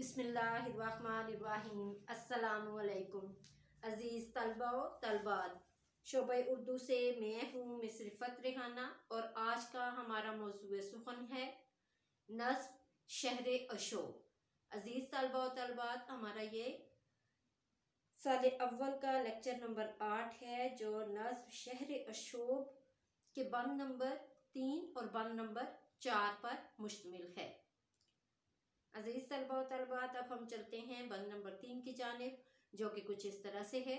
بسم اللہ الرحمن الرحیم۔ السلام علیکم عزیز طلبہ و طالبات، شعبہ اردو سے میں ہوں مس رفت ریحانہ، اور آج کا ہمارا موضوع سخن ہے نظم شہر اشوب۔ عزیز طلبہ و طالبات، ہمارا یہ سال اول کا لیکچر نمبر 8 ہے، جو نظم شہر اشوب کے بند نمبر 3 اور بند نمبر 4 پر مشتمل ہے۔ عزیز طلبہ و طالبات، اب ہم چلتے ہیں بند نمبر 3 کی جانب، جو کہ کچھ اس طرح سے ہے۔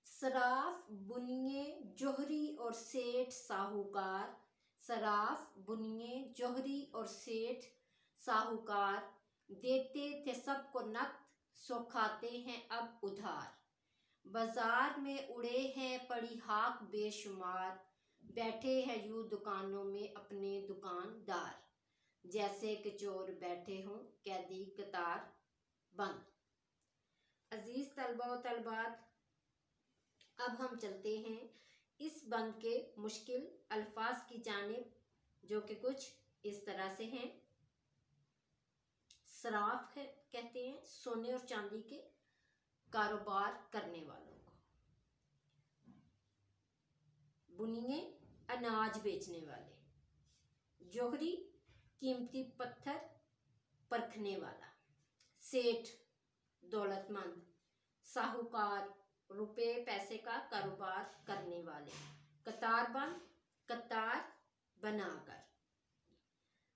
صراف بنیے جوہری اور سیٹھ ساہوکار، صراف بنیے جوہری اور سیٹھ ساہوکار، دیتے تھے سب کو نقد سو کھاتے ہیں اب ادھار۔ بازار میں اڑے ہیں پڑی ہاک بے شمار، بیٹھے ہیں یوں دکانوں میں اپنے دکاندار، جیسے کہ چور بیٹھے ہوں قیدی قطار بند۔ عزیز طلبہ و طالبات، اب ہم چلتے ہیں اس بند کے مشکل الفاظ کی جانب، جو کہ کچھ اس طرح سے ہیں۔ صراف کہتے ہیں سونے اور چاندی کے کاروبار کرنے والوں کو، بنیے اناج بیچنے والے، جوہری قیمتی پتھر پرکھنے والا، سیٹھ دولت مند، ساہوکار روپے پیسے کا کاروبار کرنے والے، قطار بند قطار بنا کر۔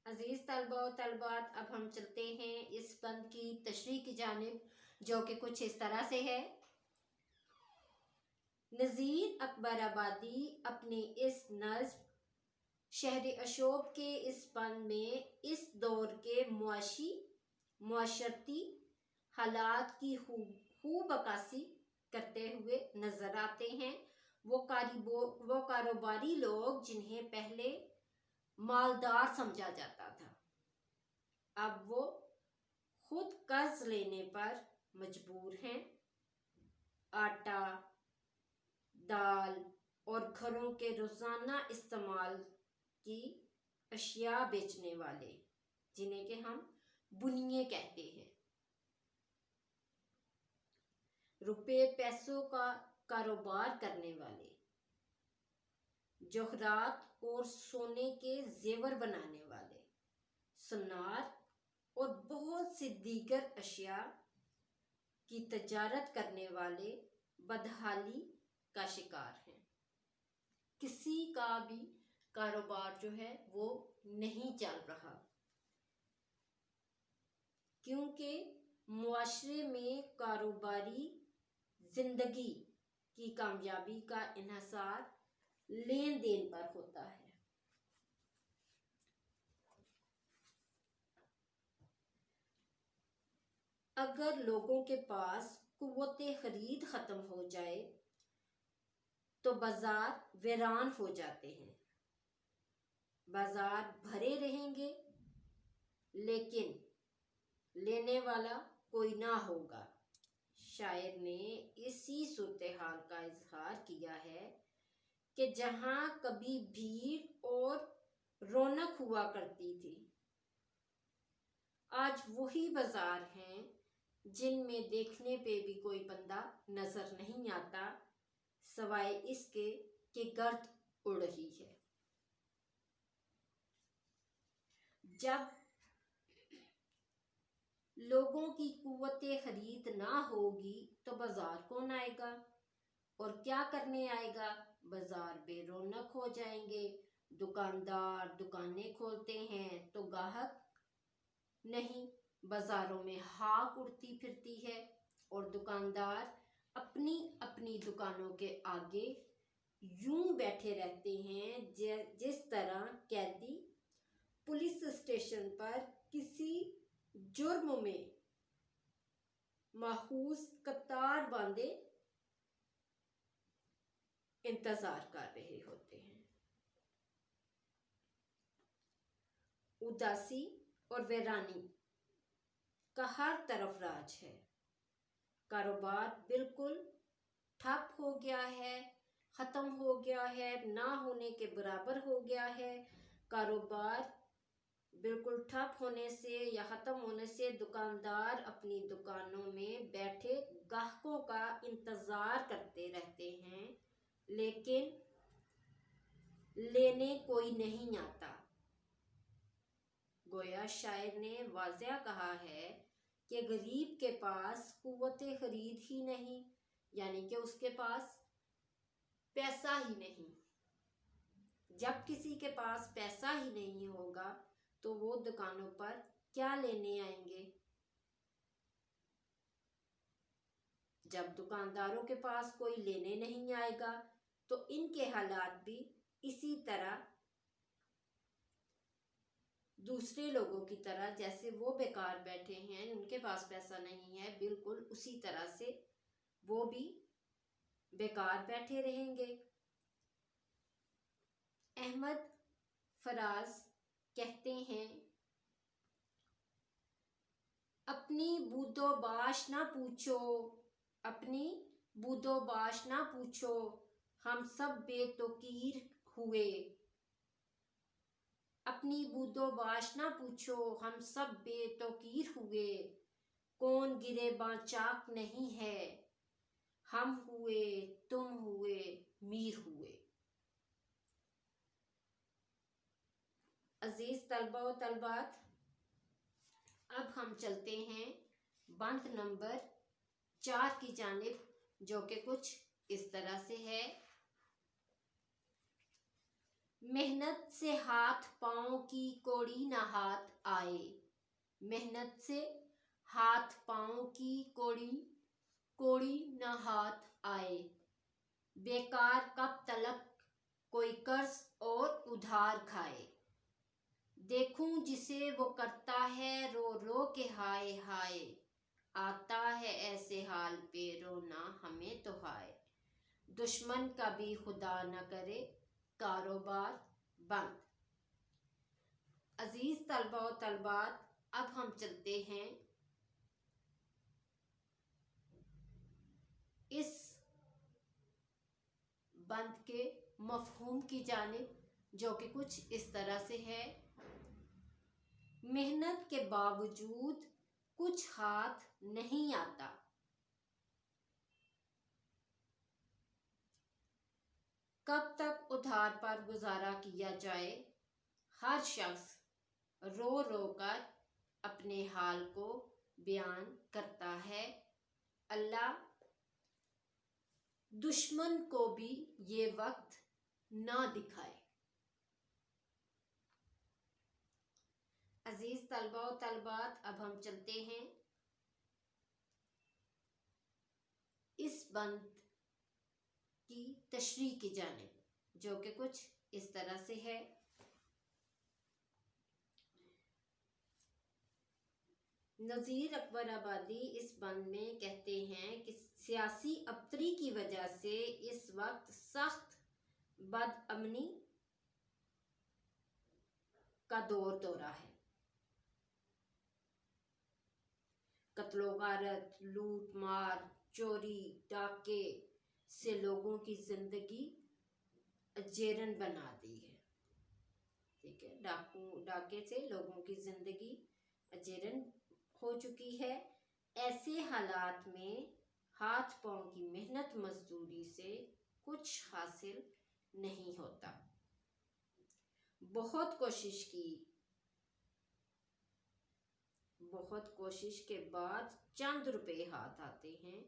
عزیز طلبہ و طالبات، اب ہم چلتے ہیں اس بند کی تشریح کی جانب، جو کہ کچھ اس طرح سے ہے۔ نذیر اکبر آبادی اپنے اس نظم شہر اشوب کے اس بند میں اس دور کے معاشرتی حالات کی خوب عکاسی کرتے ہوئے نظر آتے ہیں۔ وہ کاروباری لوگ جنہیں پہلے مالدار سمجھا جاتا تھا، اب وہ خود قرض لینے پر مجبور ہیں۔ آٹا، دال اور گھروں کے روزانہ استعمال کی اشیاء بیچنے والے، جنہیں کہ ہم بنیے کہتے ہیں۔ روپے پیسوں کا کاروبار کرنے والے، جوہرات اور سونے کے زیور بنانے والے، سونار اور بہت سی دیگر اشیاء کی تجارت کرنے والے بدحالی کا شکار ہیں۔ کسی کا بھی کاروبار جو ہے وہ نہیں چل رہا، کیونکہ معاشرے میں کاروباری زندگی کی کامیابی کا انحصار لین دین پر ہوتا ہے۔ اگر لوگوں کے پاس قوت خرید ختم ہو جائے تو بازار ویران ہو جاتے ہیں۔ بازار بھرے رہیں گے لیکن لینے والا کوئی نہ ہوگا۔ شاعر نے اسی صورتحال کا اظہار کیا ہے کہ جہاں کبھی بھیڑ اور رونق ہوا کرتی تھی، آج وہی بازار ہیں جن میں دیکھنے پہ بھی کوئی بندہ نظر نہیں آتا، سوائے اس کے کہ گرد اڑ رہی ہے۔ جب لوگوں کی قوت خرید نہ ہوگی تو بازار کون آئے گا اور کیا کرنے آئے گا؟ بازار بے رونق ہو جائیں گے۔ دکاندار دکانیں کھولتے ہیں تو گاہک نہیں، بازاروں میں ہاک اڑتی پھرتی ہے اور دکاندار اپنی اپنی دکانوں کے آگے یوں بیٹھے رہتے ہیں جس طرح قیدی پولیس اسٹیشن پر کسی جرم میں ماخوذ قطار باندھے انتظار کر رہے ہوتے ہیں۔ اداسی اور ویرانی کا ہر طرف راج ہے۔ کاروبار بالکل ٹھپ ہو گیا ہے، ختم ہو گیا ہے، نہ ہونے کے برابر ہو گیا ہے۔ کاروبار بالکل ٹھپ ہونے سے یا ختم ہونے سے دکاندار اپنی دکانوں میں بیٹھے گاہکوں کا انتظار کرتے رہتے ہیں، لیکن لینے کوئی نہیں آتا۔ گویا شاعر نے واضح کہا ہے کہ غریب کے پاس قوت خرید ہی نہیں، یعنی کہ اس کے پاس پیسہ ہی نہیں۔ جب کسی کے پاس پیسہ ہی نہیں ہوگا تو وہ دکانوں پر کیا لینے آئیں گے؟ جب دکانداروں کے پاس کوئی لینے نہیں آئے گا تو ان کے حالات بھی اسی طرح دوسرے لوگوں کی طرح، جیسے وہ بیکار بیٹھے ہیں، ان کے پاس پیسہ نہیں ہے، بالکل اسی طرح سے وہ بھی بیکار بیٹھے رہیں گے۔ احمد فراز کہتے ہیں، اپنی بود و باش نہ پوچھو، اپنی بود و باش نہ پوچھو، ہم سب بے توقیر ہوئے۔ اپنی بود و باش نہ پوچھو، ہم سب بے توقیر ہوئے۔ کون گریباں چاک نہیں ہے، ہم ہوئے، تم ہوئے، میر ہوئے۔ عزیز طلبہ و طالبات، اب ہم چلتے ہیں بند نمبر 4 کی جانب، جو کہ کچھ اس طرح سے ہے۔ محنت سے ہاتھ پاؤں کی کوڑی نہ ہاتھ آئے، محنت سے ہاتھ پاؤں کی کوڑی نہ ہاتھ آئے، بیکار کب تلک کوئی قرض اور ادھار کھائے۔ دیکھوں جسے وہ کرتا ہے رو رو کے ہائے ہائے، آتا ہے ایسے حال پہ رونا ہمیں تو ہائے۔ دشمن کا بھی خدا نہ کرے کاروبار بند۔ عزیز طلبہ و طالبات، اب ہم چلتے ہیں اس بند کے مفہوم کی جانب، جو کہ کچھ اس طرح سے ہے۔ محنت کے باوجود کچھ ہاتھ نہیں آتا، کب تک ادھار پر گزارا کیا جائے۔ ہر شخص رو رو کر اپنے حال کو بیان کرتا ہے، اللہ دشمن کو بھی یہ وقت نہ دکھائے۔ عزیز طلبہ و طالبات، اب ہم چلتے ہیں اس بند کی تشریح کی جانب، جو کہ کچھ اس طرح سے ہے۔ نذیر اکبر آبادی اس بند میں کہتے ہیں کہ سیاسی ابتری کی وجہ سے اس وقت سخت بدامنی کا دور دورہ ہے۔ قتل و غارت، لوٹ مار، چوری، ڈاکے سے لوگوں کی زندگی اجیرن بنا دی ہے۔ ٹھیک ہے، ڈاکے سے لوگوں کی زندگی اجیرن ہو چکی ہے۔ ایسے حالات میں ہاتھ پاؤں کی محنت مزدوری سے کچھ حاصل نہیں ہوتا۔ بہت کوشش کے بعد چند روپے ہاتھ آتے ہیں،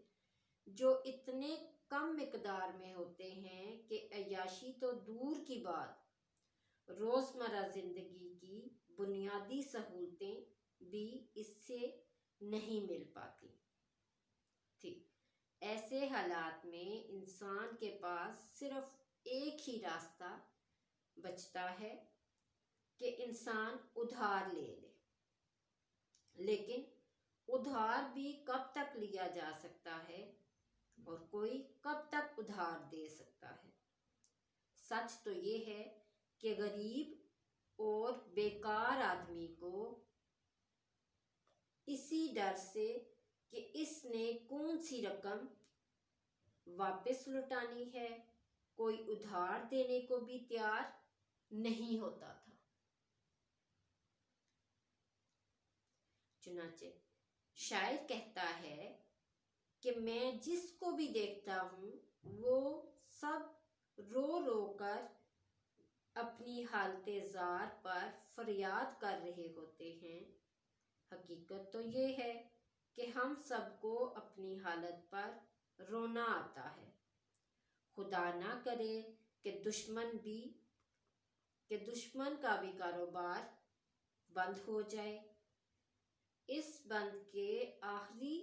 جو اتنے کم مقدار میں ہوتے ہیں کہ عیاشی تو دور کی بات، روزمرہ زندگی کی بنیادی سہولتیں بھی اس سے نہیں مل پاتی تھی۔ ایسے حالات میں انسان کے پاس صرف ایک ہی راستہ بچتا ہے کہ انسان ادھار لے لے، لیکن ادھار بھی کب تک لیا جا سکتا ہے اور کوئی کب تک ادھار دے سکتا ہے؟ سچ تو یہ ہے کہ غریب اور بیکار آدمی کو اسی ڈر سے کہ اس نے کون سی رقم واپس لوٹانی ہے، کوئی ادھار دینے کو بھی تیار نہیں ہوتا تھا۔ چنانچہ شاعر کہتا ہے کہ میں جس کو بھی دیکھتا ہوں وہ سب رو رو کر اپنی حالت زار پر فریاد کر رہے ہوتے ہیں۔ حقیقت تو یہ ہے کہ ہم سب کو اپنی حالت پر رونا آتا ہے۔ خدا نہ کرے کہ دشمن کا بھی کاروبار بند ہو جائے۔ اس بند کے آخری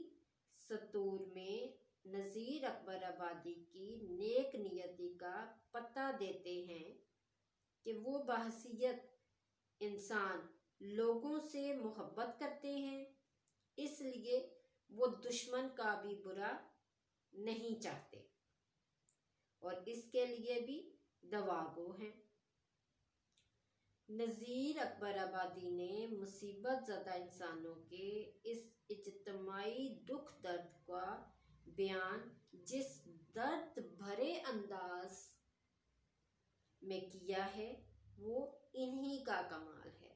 سطور میں نذیر اکبر آبادی کی نیک نیتی کا پتہ دیتے ہیں کہ وہ بحیثیت انسان لوگوں سے محبت کرتے ہیں، اس لیے وہ دشمن کا بھی برا نہیں چاہتے اور اس کے لیے بھی دعاگو ہیں۔ نذیر اکبر آبادی نے مصیبت زدہ انسانوں کے اس اجتماعی دکھ درد کا بیان جس درد بھرے انداز میں کیا ہے وہ انہی کا کمال ہے۔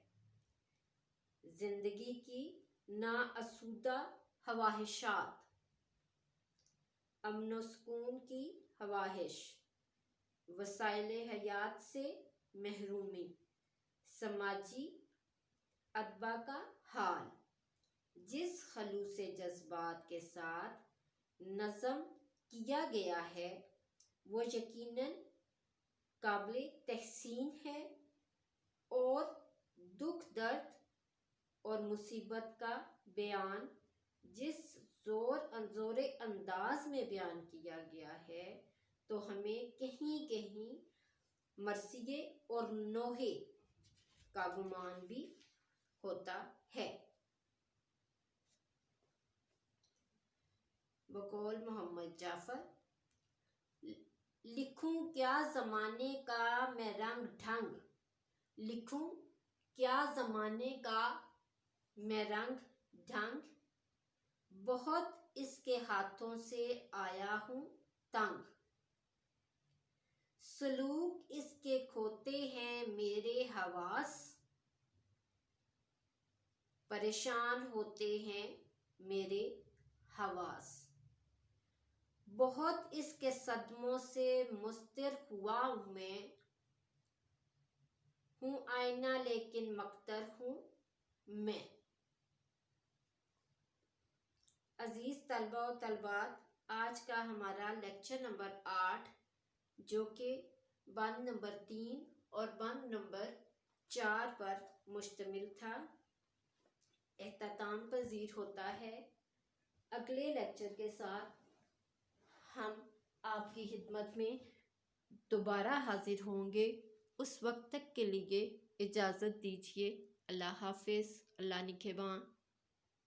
زندگی کی ناآسودہ خواہشات، امن و سکون کی خواہش، وسائل حیات سے محرومی، سماجی ادب کا حال، جس خلوص جذبات کے ساتھ نظم کیا گیا ہے وہ یقیناً قابل تحسین ہے، اور دکھ درد اور مصیبت کا بیان جس زور انداز میں بیان کیا گیا ہے تو ہمیں کہیں کہیں مرثیے اور نوحے کا گمان بھی ہوتا ہے۔ بقول محمد جعفر: لکھوں کیا زمانے کا میں رنگ ڈھنگ، لکھوں کیا زمانے کا میں رنگ ڈھنگ، بہت اس کے ہاتھوں سے آیا ہوں تنگ، سلوک اس کے کھوتے ہیں میرے حواس، پریشان ہوتے ہیں میرے حواس، بہت اس کے صدموں سے مضطر ہوا ہوں میں، ہوں آئینہ لیکن مکدر ہوں میں۔ عزیز طلبہ و طالبات، آج کا ہمارا لیکچر نمبر 8 جو کہ بند نمبر 3 اور بند نمبر 4 پر مشتمل تھا، اختتام پذیر ہوتا ہے۔ اگلے لیکچر کے ساتھ ہم آپ کی خدمت میں دوبارہ حاضر ہوں گے۔ اس وقت تک کے لیے اجازت دیجیے۔ اللہ حافظ، اللہ نگہباں۔